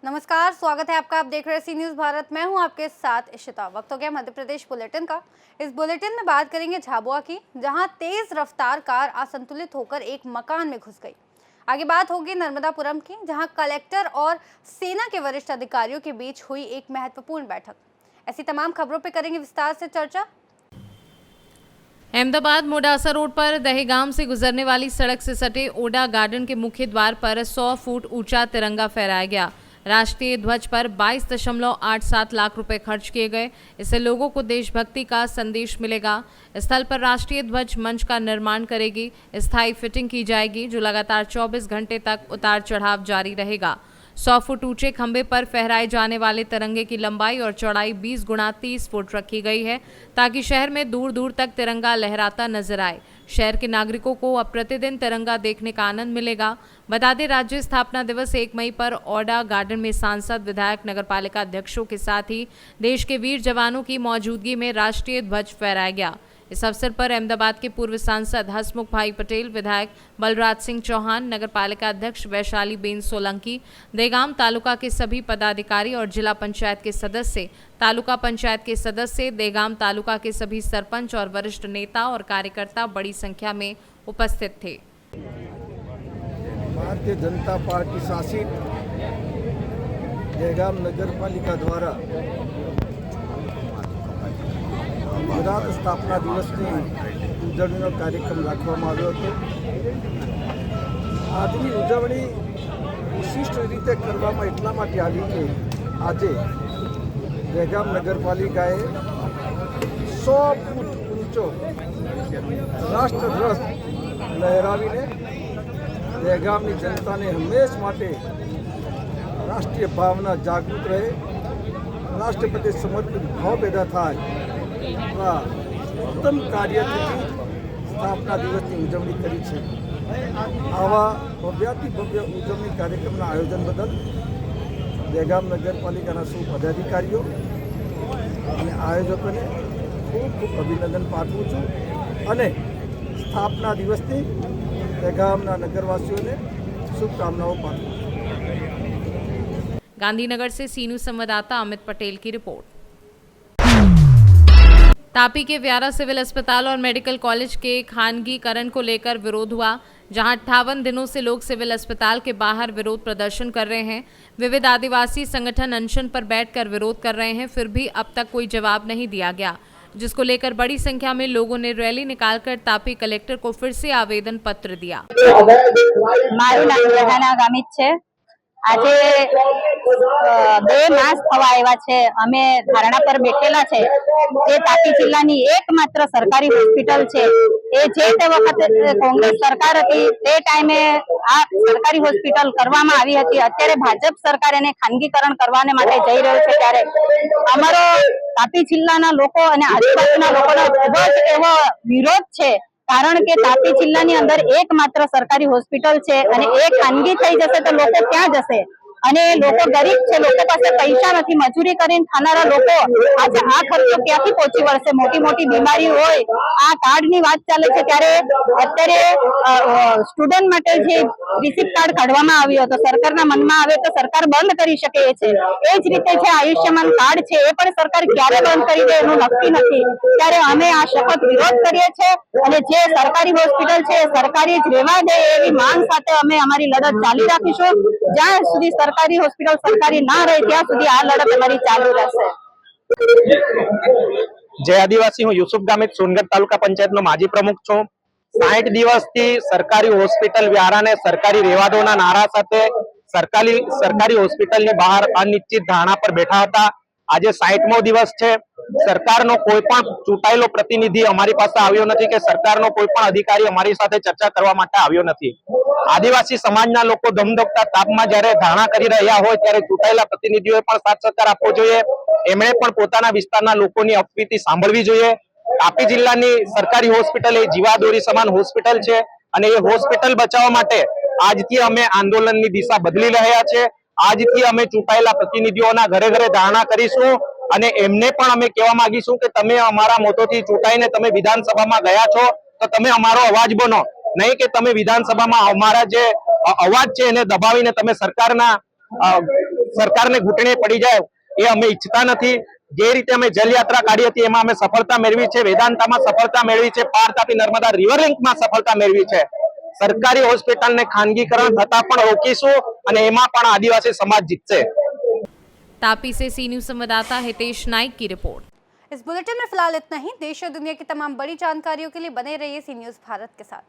नमस्कार, स्वागत है आपका। आप देख रहे हैं सी न्यूज़ भारत। मैं हूं आपके साथ इशिता। वक्त हो गया मध्य प्रदेश बुलेटिन का। इस बुलेटिन में बात करेंगे झाबुआ की, जहां तेज रफ्तार कार असंतुलित होकर एक मकान में घुस गई। आगे बात होगी नर्मदापुरम की, जहां कलेक्टर और सेना के वरिष्ठ अधिकारियों के बीच हुई एक महत्वपूर्ण बैठक। ऐसी तमाम खबरों पर करेंगे विस्तार से चर्चा। अहमदाबाद मोडासा रोड पर दहेगाम से गुजरने वाली सड़क से सटे ओडा गार्डन के मुख्य द्वार पर 100 फुट ऊंचा तिरंगा फहराया गया। राष्ट्रीय ध्वज पर 22.87 लाख रुपए खर्च किए गए। इससे लोगों को देशभक्ति का संदेश मिलेगा। स्थल पर राष्ट्रीय ध्वज मंच का निर्माण करेगी। स्थायी फिटिंग की जाएगी, जो लगातार 24 घंटे तक उतार चढ़ाव जारी रहेगा। 100 फुट ऊंचे खंभे पर फहराए जाने वाले तिरंगे की लंबाई और चौड़ाई 20 गुणा 30 फुट रखी गई है, ताकि शहर में दूर दूर तक तिरंगा लहराता नजर आए। शहर के नागरिकों को अब प्रतिदिन तिरंगा देखने का आनंद मिलेगा। बता दें, राज्य स्थापना दिवस 1 मई पर ओडा गार्डन में सांसद, विधायक, नगरपालिका अध्यक्षों के साथ ही देश के वीर जवानों की मौजूदगी में राष्ट्रीय ध्वज फहराया गया। इस अवसर पर अहमदाबाद के पूर्व सांसद हसमुख भाई पटेल, विधायक बलराज सिंह चौहान, नगरपालिका अध्यक्ष वैशाली बेन सोलंकी, देगाम तालुका के सभी पदाधिकारी और जिला पंचायत के सदस्य, तालुका पंचायत के सदस्य, देगाम तालुका के सभी सरपंच और वरिष्ठ नेता और कार्यकर्ता बड़ी संख्या में उपस्थित थे। भारतीय जनता पार्टी शासित देगाम नगरपालिका द्वारा ગુજરાત સ્થાપના દિવસની ઉજવણીનો કાર્યક્રમ રાખવામાં આવ્યો હતો। આજની ઉજવણી વિશિષ્ટ રીતે કરવામાં એટલા માટે આવી કે આજે દહેગામ નગરપાલિકાએ 100 ફૂટ ઊંચો રાષ્ટ્રધ્વજ લહેરાવીને દહેગામની જનતાને હંમેશ માટે રાષ્ટ્રીય ભાવના જાગૃત રહે, રાષ્ટ્ર પ્રત્યે સમર્પિત ભાવ પેદા થાય, उत्तम कार्य स्थापना दिवस की उजवणी करी है। आवा भव्याति भव्य उजवणी कार्यक्रम आयोजन बदल देगाम नगरपालिका सौ पदाधिकारीओ और आयोजकों ने खूब खूब अभिनंदन पाठवुं छुं अने स्थापना दिवस की देगामना नगरवासीओं ने शुभकामनाओं पाठवुं छुं। गांधीनगर से सी न्यूज़ संवाददाता अमित पटेल की रिपोर्ट। तापी के व्यारा सिविल अस्पताल और मेडिकल कॉलेज के खानगीकरण को लेकर विरोध हुआ, जहां 58 दिनों से लोग सिविल अस्पताल के बाहर विरोध प्रदर्शन कर रहे हैं। विविध आदिवासी संगठन अनशन पर बैठकर विरोध कर रहे हैं, फिर भी अब तक कोई जवाब नहीं दिया गया, जिसको लेकर बड़ी संख्या में लोगों ने रैली निकालकर तापी कलेक्टर को फिर से आवेदन पत्र दिया। આજે 2 માસ થવા આવ્યા છે અમે ધારણા પર બેઠેલા છે। જે તાપી જિલ્લાની એકમાત્ર સરકારી હોસ્પિટલ છે, એ જે તે વખતે કોંગ્રેસ સરકાર હતી તે ટાઈમે આ સરકારી હોસ્પિટલ કરવામાં આવી હતી। અત્યારે ભાજપ સરકાર એને ખાનગીકરણ કરવાને માટે જઈ રહ્યો છે, ત્યારે અમારો તાપી જિલ્લાના લોકો અને આદિવાસીના લોકોનો ખૂબ જ એવો વિરોધ છે। કારણ કે તાપી જિલ્લાની અંદર એકમાત્ર સરકારી હોસ્પિટલ છે અને એ ખાનગી થઈ જશે તો લોકો ક્યાં જશે? અને લોકો ગરીબ છે, લોકો પાસે પૈસા નથી, મજૂરી કરીને ખાનારા લોકો આજે આ ખર્ચો ક્યાંથી પહોંચી વળશે? મોટી મોટી બીમારી હોય, આ કાર્ડની વાત ચાલે છે, ત્યારે અત્યારે સ્ટુડન્ટ માટે જે રિસિપ્ટ કાર્ડ કાઢવામાં આવ્યો હતો, સરકારના મનમાં આવે તો સરકાર બંધ કરી શકે છે। એ જ રીતે જે આયુષ્યમાન કાર્ડ છે એ પણ સરકાર ક્યારે બંધ કરી દે એનું નક્કી નથી। ત્યારે અમે આ સખત વિરોધ કરીએ છીએ અને જે સરકારી હોસ્પિટલ છે સરકારી જ રહેવા દે એવી માંગ સાથે અમે અમારી લડત ચાલી રાખીશું। જ્યાં સુધી સરકારી હોસ્પિટલ સરકારી ના રહે ત્યાં સુધી આ લડત અમારી ચાલુ રહેશે। जय आदिवासी हूँ यूसुफ गामित सोनगढ़ तालुका पंचायत नो माजी प्रमुख छूं। 60 दिवस थी सरकारी होस्पिटल व्यारा ने सरकारी रेवादोना नारा साथे सरकारी होस्पिटल ની બહાર અનિશ્ચિત ધારણા પર બેઠા હતા। આજે 60મો દિવસ છે। સરકારનો કોઈ પણ ચૂંટાયેલો પ્રતિનિધિ અમારી પાસે આવ્યો નથી કે સરકારનો કોઈ પણ અધિકારી અમારી સાથે ચર્ચા કરવા માટે આવ્યો નથી। આદિવાસી સમાજના લોકો ધમધમતા તાપમાં જ્યારે ધારણા કરી રહ્યા હોય ત્યારે ચૂંટાયેલા પ્રતિનિધિઓએ પણ સાથ સહકાર આપવો જોઈએ। એમણે પણ પોતાના વિસ્તારના લોકોની અપીલ સાંભળવી જોઈએ। તાપી જિલ્લાની સરકારી હોસ્પિટલ એ જીવાદોરી સમાન હોસ્પિટલ છે અને એ હોસ્પિટલ બચાવવા માટે આજથી અમે આંદોલનની દિશા બદલી રહ્યા છે। આજથી અમે ચૂંટાયેલા પ્રતિનિધિઓના ઘરે ઘરે ધારણા કરીશું અને એમને પણ અમે કહેવા માંગીશું કે તમે અમારા મતોથી ચૂંટાઈને તમે વિધાનસભામાં ગયા છો તો તમે અમારો અવાજ બનો, નહીં કે તમે વિધાનસભામાં અમારા જે અવાજ છે એને દબાવીને તમે સરકારને ઘૂંટણે પડી જાય એ અમે ઈચ્છતા નથી। જે રીતે અમે જલયાત્રા કાઢી હતી એમાં અમે સફળતા મેળવી છે, વેદાંતામાં સફળતા મેળવી છે, પાર તાપી નર્મદા રિવર લિંકમાં સફળતા મેળવી છે। સરકારી હોસ્પિટલને ખાનગીકરણ થતા પણ રોકીશું અને એમાં પણ આદિવાસી समाज जीतશે। तापी से सी न्यूज संवाददाता हितेश नाइक की रिपोर्ट। इस बुलेटिन में फिलहाल इतना ही। देश और दुनिया की तमाम बड़ी जानकारियों के लिए बने रहिए सी न्यूज़ भारत के साथ।